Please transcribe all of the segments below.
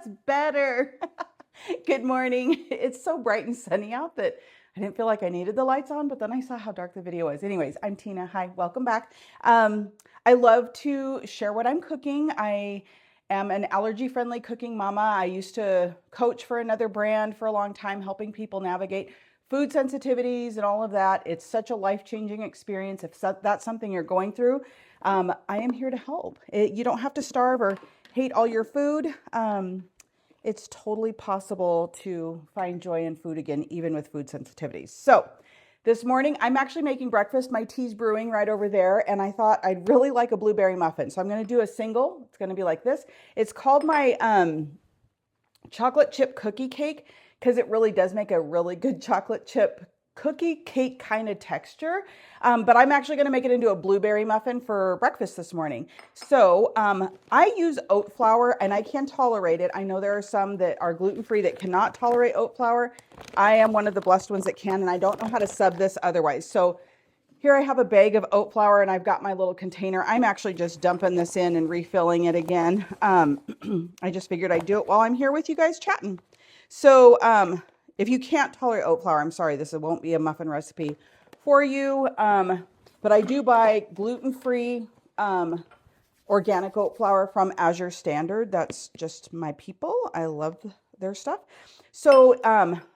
That's better. Good morning. It's so bright and sunny out that I didn't feel like I needed the lights on, but then I saw how dark the video was. Anyways, I'm Tina. Hi, welcome back. I love to share what I'm cooking. I am an allergy-friendly cooking mama. I used to coach for another brand for a long time, helping people navigate food sensitivities and all of that. It's such a life-changing experience. If that's something you're going through, I am here to help. You don't have to starve or hate all your food. It's totally possible to find joy in food again, even with food sensitivities. So this morning, I'm actually making breakfast. My tea's brewing right over there, and I thought I'd really like a blueberry muffin. So I'm going to do a single. It's going to be like this. It's called my chocolate chip cookie cake because it really does make a really good chocolate chip cookie cake kind of texture. But I'm actually going to make it into a blueberry muffin for breakfast this morning. So I use oat flour and I can tolerate it. I know there are some that are gluten-free that cannot tolerate oat flour. I am one of the blessed ones that can, and I don't know how to sub this otherwise. So here I have a bag of oat flour and I've got my little container. I'm actually just dumping this in and refilling it again. I just figured I'd do it while I'm here with you guys chatting. So if you can't tolerate oat flour, I'm sorry, this won't be a muffin recipe for you. But I do buy gluten-free organic oat flour from Azure Standard. That's just my people. I love their stuff. So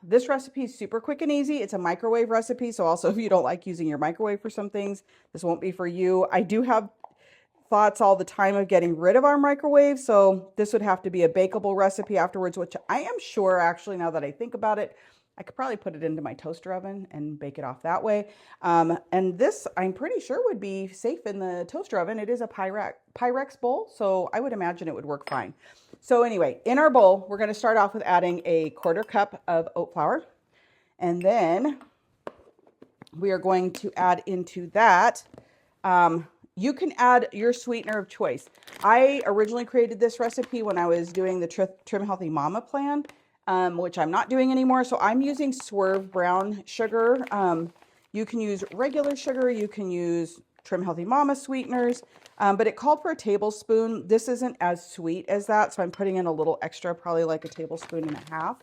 this recipe is super quick and easy. It's a microwave recipe. So also if you don't like using your microwave for some things, this won't be for you. I do have thoughts all the time of getting rid of our microwave. So this would have to be a bakeable recipe afterwards, which I am sure actually, now that I think about it, I could probably put it into my toaster oven and bake it off that way. And this, I'm pretty sure, would be safe in the toaster oven. It is a Pyrex bowl, so I would imagine it would work fine. So anyway, in our bowl, we're going to start off with adding a 1/4 cup of oat flour. And then we are going to add into that, you can add your sweetener of choice. I originally created this recipe when I was doing the Trim Healthy Mama plan, which I'm not doing anymore. So I'm using Swerve brown sugar. You can use regular sugar. You can use Trim Healthy Mama sweeteners, but it called for a tablespoon. This isn't as sweet as that, so I'm putting in a little extra, probably like a tablespoon and a half.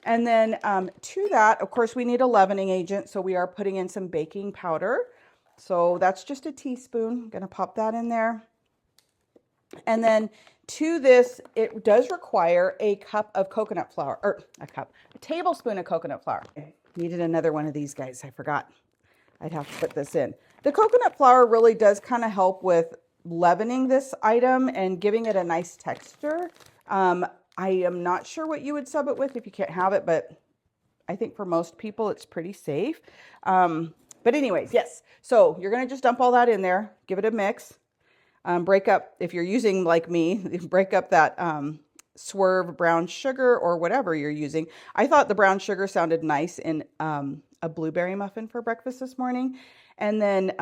And then to that, of course, we need a leavening agent. So we are putting in some baking powder. So that's just a teaspoon. I'm going to pop that in there. And then to this, it does require a cup of coconut flour, or a tablespoon of coconut flour. I needed another one of these guys. I forgot. I'd have to put this in. The coconut flour really does kind of help with leavening this item and giving it a nice texture. I am not sure what you would sub it with if you can't have it, but I think for most people it's pretty safe. But anyways, yes. So you're going to just dump all that in there, give it a mix, break up, if you're using like me, break up that Swerve brown sugar or whatever you're using. I thought the brown sugar sounded nice in a blueberry muffin for breakfast this morning. And then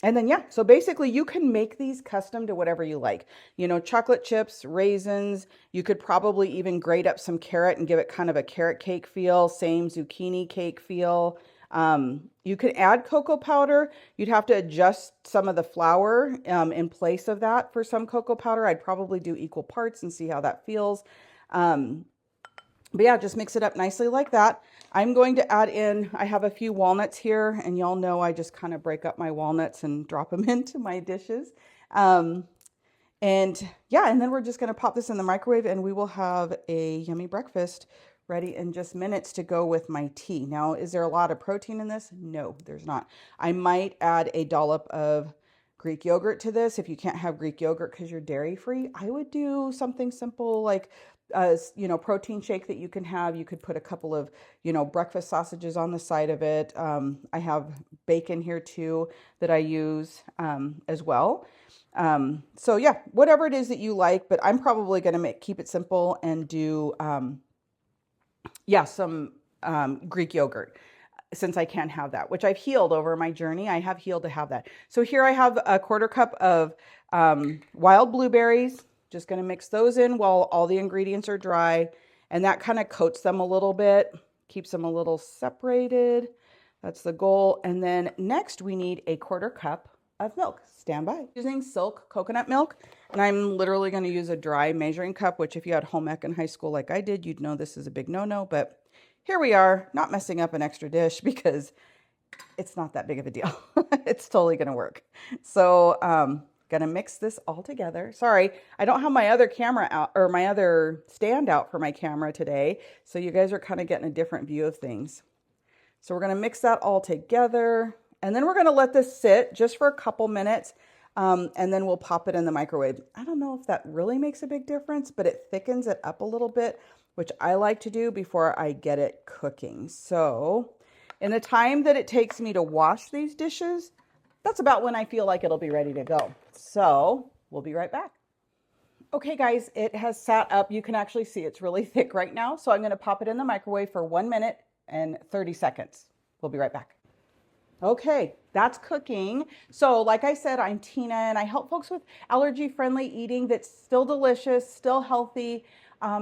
yeah, so basically you can make these custom to whatever you like. You know, chocolate chips, raisins, you could probably even grate up some carrot and give it kind of a carrot cake feel, same zucchini cake feel. You could add cocoa powder. You'd have to adjust some of the flour in place of that for some cocoa powder. I'd probably do equal parts and see how that feels. But yeah, just mix it up nicely like that. I'm going to add in, I have a few walnuts here, and y'all know I just kind of break up my walnuts and drop them into my dishes. And yeah, and then we're just going to pop this in the microwave and we will have a yummy breakfast ready in just minutes to go with my tea. Now, is there a lot of protein in this? No, there's not. I might add a dollop of Greek yogurt to this. If you can't have Greek yogurt because you're dairy free, I would do something simple like protein shake that you can have. You could put a couple of, breakfast sausages on the side of it. I have bacon here too that I use as well. So yeah, whatever it is that you like, but I'm probably going to keep it simple and do, some Greek yogurt, since I can't have that, which I've healed over my journey. I have healed to have that. So here I have a 1/4 cup of wild blueberries. Just going to mix those in while all the ingredients are dry. And that kind of coats them a little bit, keeps them a little separated. That's the goal. And then next we need a 1/4 cup of milk. Stand by. Using Silk coconut milk, and I'm literally going to use a dry measuring cup, which if you had home ec in high school like I did, you'd know this is a big no-no, but here we are, not messing up an extra dish because it's not that big of a deal. It's totally going to work. So going to mix this all together. Sorry, I don't have my other camera out, or my other stand out for my camera today, so you guys are kind of getting a different view of things. So we're going to mix that all together, and then we're going to let this sit just for a couple minutes, and then we'll pop it in the microwave. I don't know if that really makes a big difference, but it thickens it up a little bit, which I like to do before I get it cooking. So in the time that it takes me to wash these dishes, that's about when I feel like it'll be ready to go. So we'll be right back. Okay guys, it has sat up. You can actually see it's really thick right now. So I'm going to pop it in the microwave for 1 minute and 30 seconds. We'll be right back. Okay, that's cooking. So like I said, I'm Tina, and I help folks with allergy-friendly eating that's still delicious, still healthy,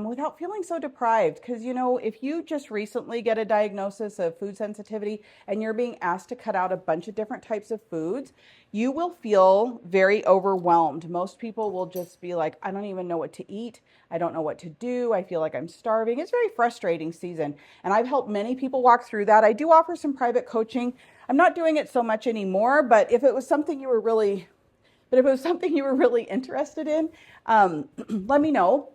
without feeling so deprived. Because, you know, if you just recently get a diagnosis of food sensitivity and you're being asked to cut out a bunch of different types of foods, you will feel very overwhelmed. Most people will just be like, I don't even know what to eat. I don't know what to do. I feel like I'm starving. It's a very frustrating season. And I've helped many people walk through that. I do offer some private coaching. I'm not doing it so much anymore, but if it was something you were really interested in, let me know.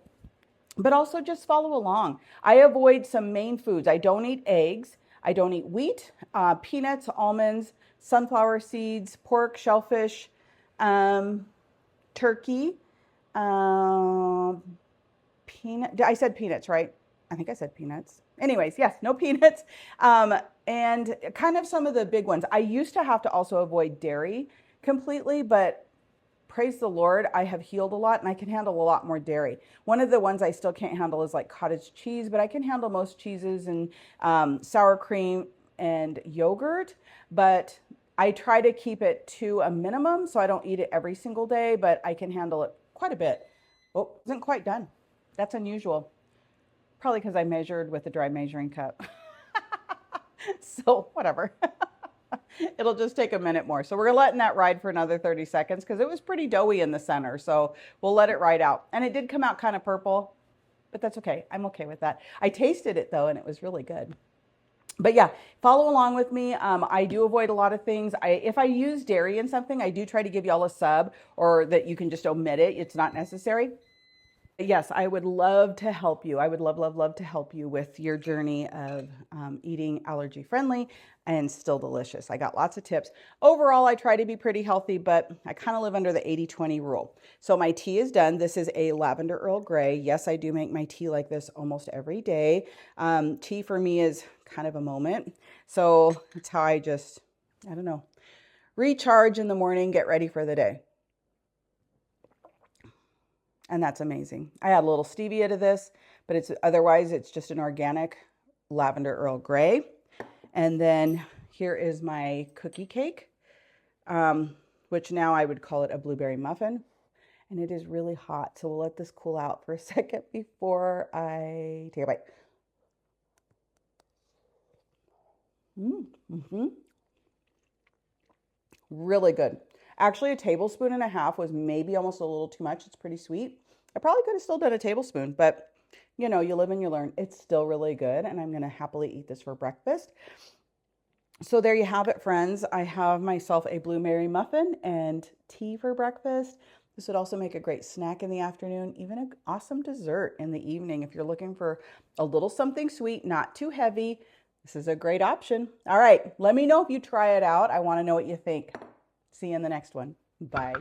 But also just follow along. I avoid some main foods. I don't eat eggs. I don't eat wheat, peanuts, almonds, sunflower seeds, pork, shellfish, turkey, peanut. I said peanuts, right? I think I said peanuts. Anyways, yes, no peanuts. And kind of some of the big ones. I used to have to also avoid dairy completely, but praise the Lord, I have healed a lot and I can handle a lot more dairy. One of the ones I still can't handle is like cottage cheese, but I can handle most cheeses and sour cream and yogurt. But I try to keep it to a minimum so I don't eat it every single day, but I can handle it quite a bit. Oh, isn't quite done. That's unusual. Probably because I measured with a dry measuring cup. So whatever. It'll just take a minute more. So we're letting that ride for another 30 seconds because it was pretty doughy in the center. So we'll let it ride out. And it did come out kind of purple, but that's okay. I'm okay with that. I tasted it though, and it was really good. But yeah, follow along with me. I do avoid a lot of things. If I use dairy in something, I do try to give y'all a sub, or that you can just omit it. It's not necessary. Yes, I would love to help you. I would love to help you with your journey of eating allergy friendly and still delicious. I got lots of tips. Overall, I try to be pretty healthy, but I kind of live under the 80-20 rule. So my tea is done. This is a Lavender Earl Grey. Yes, I do make my tea like this almost every day. Tea for me is kind of a moment. So that's how I just, I don't know, recharge in the morning, get ready for the day. And that's amazing. I add a little stevia to this, but otherwise it's just an organic Lavender Earl Grey. And then here is my cookie cake, which now I would call it a blueberry muffin. And it is really hot, so we'll let this cool out for a second before I take a bite. Really good. Actually, a tablespoon and a half was maybe almost a little too much. It's pretty sweet. I probably could have still done a tablespoon, but you know, you live and you learn. It's still really good, and I'm going to happily eat this for breakfast. So there you have it, friends. I have myself a blueberry muffin and tea for breakfast. This would also make a great snack in the afternoon, even an awesome dessert in the evening. If you're looking for a little something sweet, not too heavy, this is a great option. All right, let me know if you try it out. I want to know what you think. See you in the next one. Bye.